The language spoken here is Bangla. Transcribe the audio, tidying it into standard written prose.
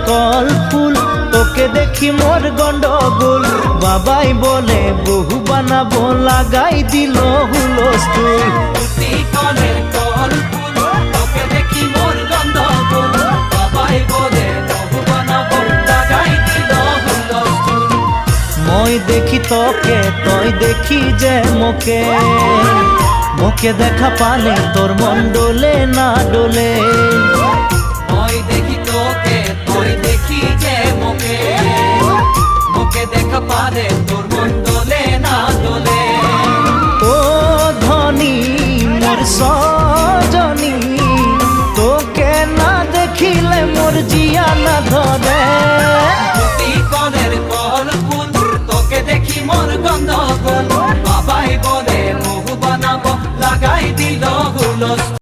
কল ফুল, তোকে দেখি মোর গন্ডগোল। বাবাই বলে বহু বানাবো, লাগাই দিল হুলস্থুল। কলের কল ফুল, তোকে দেখি মোর গন্ডগোল। বাবাই বলে বহু বানাবো, লাগাই দিল হুলস্থুল। মই দেখি তোকে, তই দেখি যে মোকে, মোকে দেখা পালে তোর মন ডোলে না ডোলে। মই দেখি তোকে, তুই দেখি যে মোকে, মোকে দেখা পারে তোর মন দোলে না দোলে। ও ধনী মোর